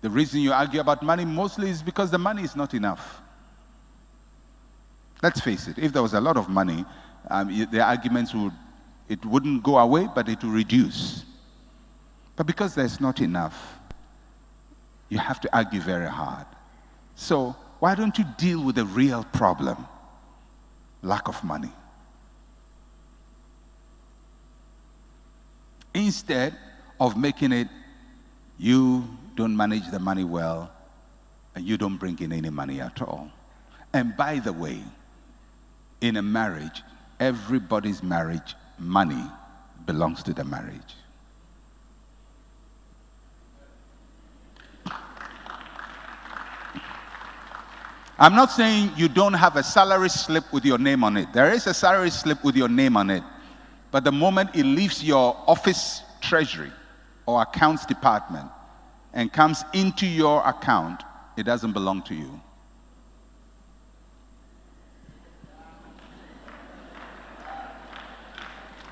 The reason you argue about money mostly is because the money is not enough. Let's face it, if there was a lot of money, the arguments wouldn't go away, but it would reduce. But because there's not enough, you have to argue very hard. So why don't you deal with the real problem? Lack of money. Instead of making it, you don't manage the money well, and you don't bring in any money at all. And by the way, in a marriage, everybody's marriage, money belongs to the marriage. I'm not saying you don't have a salary slip with your name on it. There is a salary slip with your name on it. But the moment it leaves your office treasury or accounts department and comes into your account, it doesn't belong to you.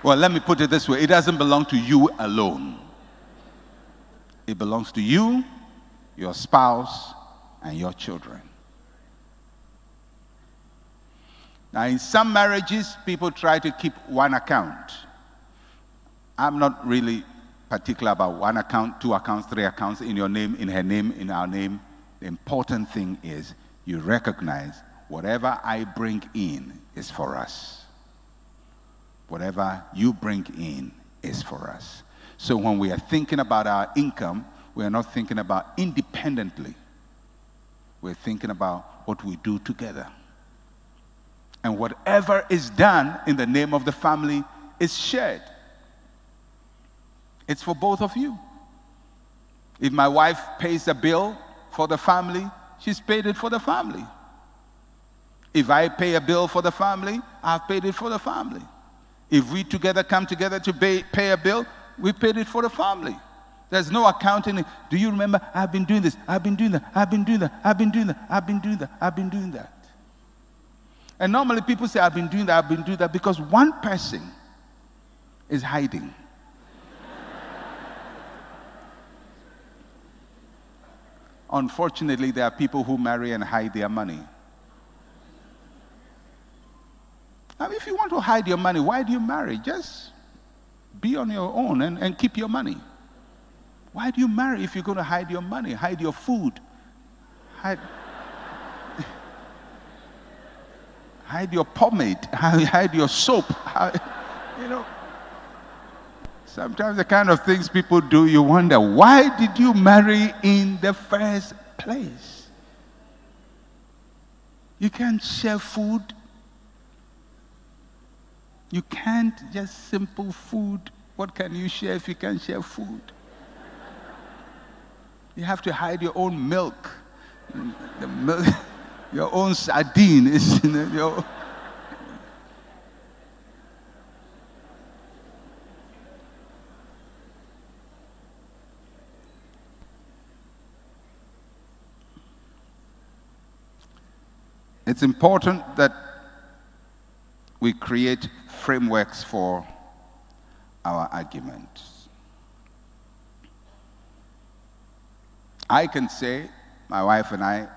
Well, let me put it this way. It doesn't belong to you alone. It belongs to you, your spouse, and your children. Now, in some marriages, people try to keep one account. I'm not really particular about one account, two accounts, three accounts, in your name, in her name, in our name. The important thing is you recognize whatever I bring in is for us. Whatever you bring in is for us. So when we are thinking about our income, we are not thinking about independently. We're thinking about what we do together. And whatever is done in the name of the family is shared. It's for both of you. If my wife pays a bill for the family, she's paid it for the family. If I pay a bill for the family, I've paid it for the family. If we together come together to pay a bill, we paid it for the family. There's no accounting. Do you remember? I've been doing this. I've been doing that. I've been doing that. I've been doing that. I've been doing that. I've been doing that. And normally people say, I've been doing that, I've been doing that, because one person is hiding. Unfortunately, there are people who marry and hide their money. Now, if you want to hide your money, why do you marry? Just be on your own and keep your money. Why do you marry if you're going to hide your money? Hide your food. Hide your pomade, hide your soap. You know, sometimes the kind of things people do, you wonder, why did you marry in the first place? You can't share food. You can't just simple food. What can you share if you can't share food? You have to hide your own milk. The milk. Your own sardine is your. It's important that we create frameworks for our arguments. I can say, my wife and I,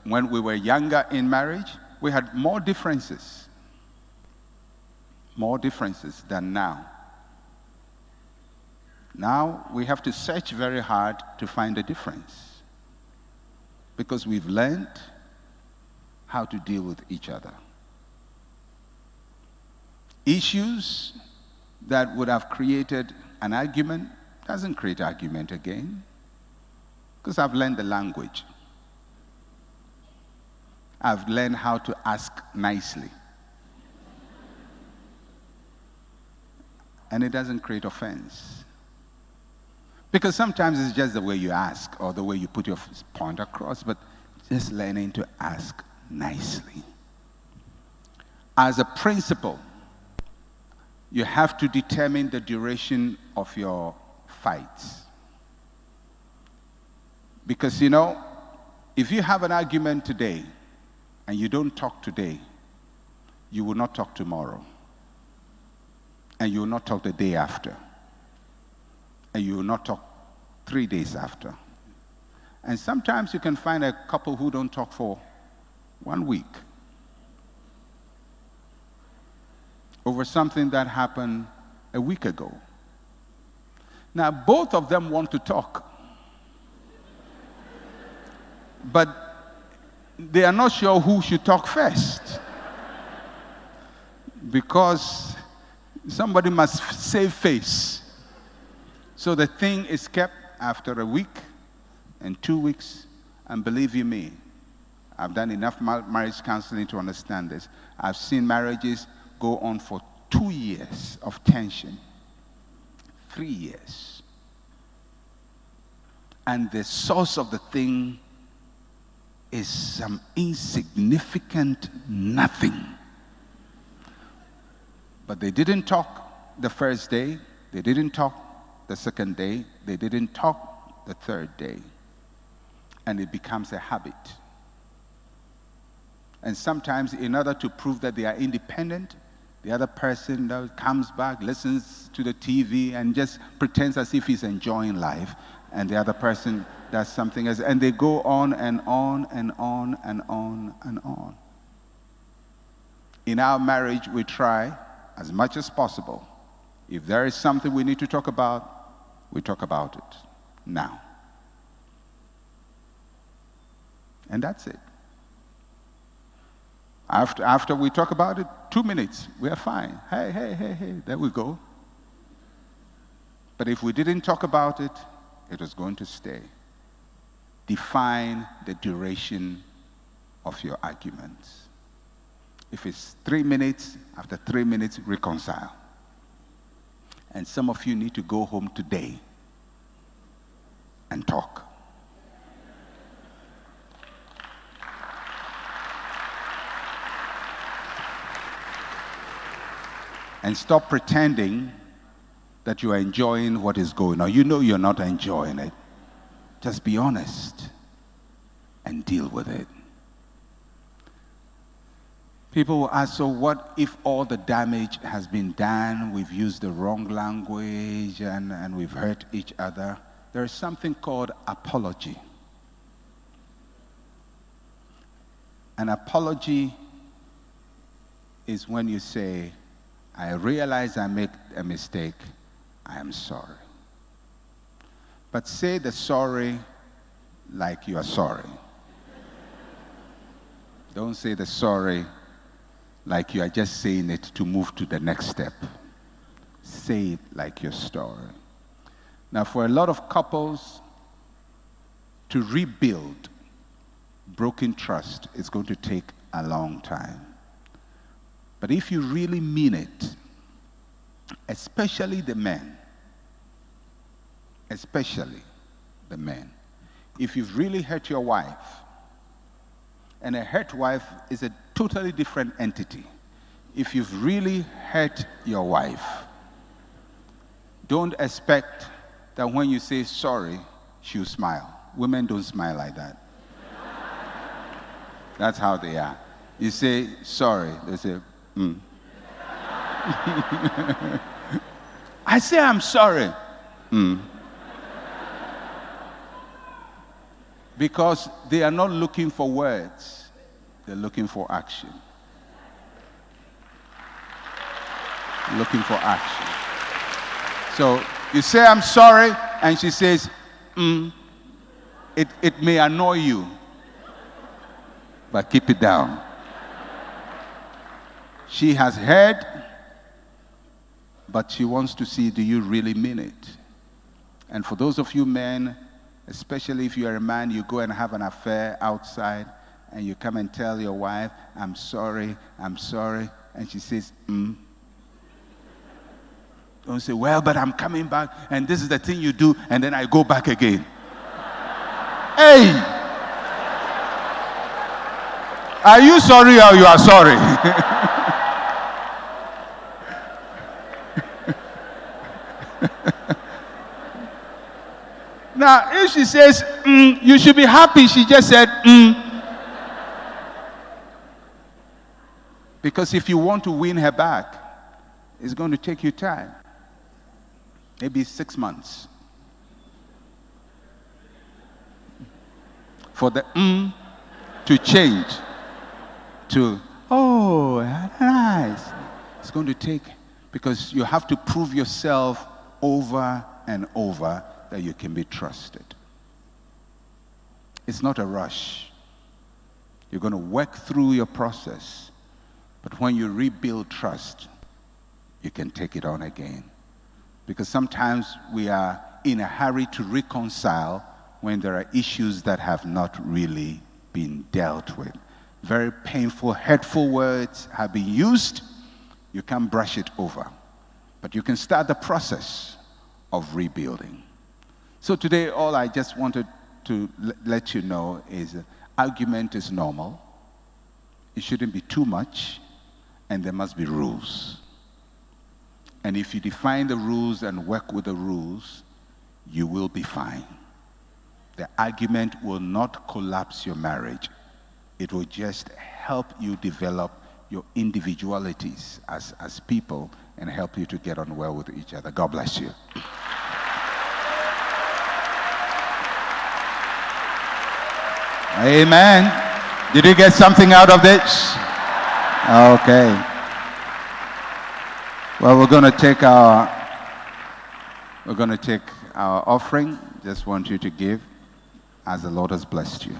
when we were younger in marriage, we had more differences than now. Now we have to search very hard to find a difference, because we've learned how to deal with each other. Issues that would have created an argument doesn't create argument again, because I've learned the language. I've learned how to ask nicely. And it doesn't create offense. Because sometimes it's just the way you ask or the way you put your point across, but just learning to ask nicely. As a principle, you have to determine the duration of your fights. Because, if you have an argument today, and you don't talk today, you will not talk tomorrow. And you will not talk the day after. And you will not talk 3 days after. And sometimes you can find a couple who don't talk for 1 week over something that happened a week ago. Now, both of them want to talk, but they are not sure who should talk first, because somebody must save face. So the thing is kept after a week and 2 weeks, and believe you me, I've done enough marriage counseling to understand this. I've seen marriages go on for 2 years of tension, 3 years. And the source of the thing is some insignificant nothing. But they didn't talk the first day, they didn't talk the second day, they didn't talk the third day. And it becomes a habit. And sometimes, in order to prove that they are independent, the other person that comes back, listens to the TV, and just pretends as if he's enjoying life. And the other person does something else. And they go on and on and on and on and on. In our marriage, we try as much as possible. If there is something we need to talk about, we talk about it now. And that's it. After we talk about it, 2 minutes, we are fine. Hey, there we go. But if we didn't talk about it, it was going to stay. Define the duration of your arguments. If it's 3 minutes, after 3 minutes, reconcile. And some of you need to go home today and talk. And stop pretending that you are enjoying what is going on. You know you're not enjoying it. Just be honest and deal with it. People will ask, so what if all the damage has been done? We've used the wrong language and we've hurt each other. There is something called apology. An apology is when you say, I realize I made a mistake, I am sorry. But say the sorry like you are sorry. Don't say the sorry like you are just saying it to move to the next step. Say it like your story. Now, for a lot of couples, to rebuild broken trust is going to take a long time. But if you really mean it, especially the men, if you've really hurt your wife, and a hurt wife is a totally different entity. If you've really hurt your wife, don't expect that when you say sorry, she'll smile. Women don't smile like that. That's how they are. You say sorry, they say, I say I'm sorry. Because they are not looking for words, they're looking for action. Looking for action. So you say I'm sorry, and she says, it may annoy you, but keep it down. She has heard, but she wants to see, do you really mean it? And for those of you men, especially if you are a man, you go and have an affair outside, and you come and tell your wife, I'm sorry, and she says, Don't say, well, but I'm coming back, and this is the thing you do, and then I go back again. Hey! Are you sorry or you are sorry? Now, if she says, you should be happy, she just said, Because if you want to win her back, it's going to take you time. Maybe 6 months. for the to change to, oh, nice. It's going to take, because you have to prove yourself over and over that you can be trusted. It's not a rush. You're going to work through your process. But when you rebuild trust, you can take it on again. Because sometimes we are in a hurry to reconcile when there are issues that have not really been dealt with. Very painful, hurtful words have been used. You can't brush it over. But you can start the process of rebuilding. So today, all I just wanted to let you know is argument is normal. It shouldn't be too much, and there must be rules. And if you define the rules and work with the rules, you will be fine. The argument will not collapse your marriage. It will just help you develop your individualities as people and help you to get on well with each other. God bless you. Amen. Did you get something out of this? Okay. Well, we're going to take our offering. Just want you to give as the Lord has blessed you.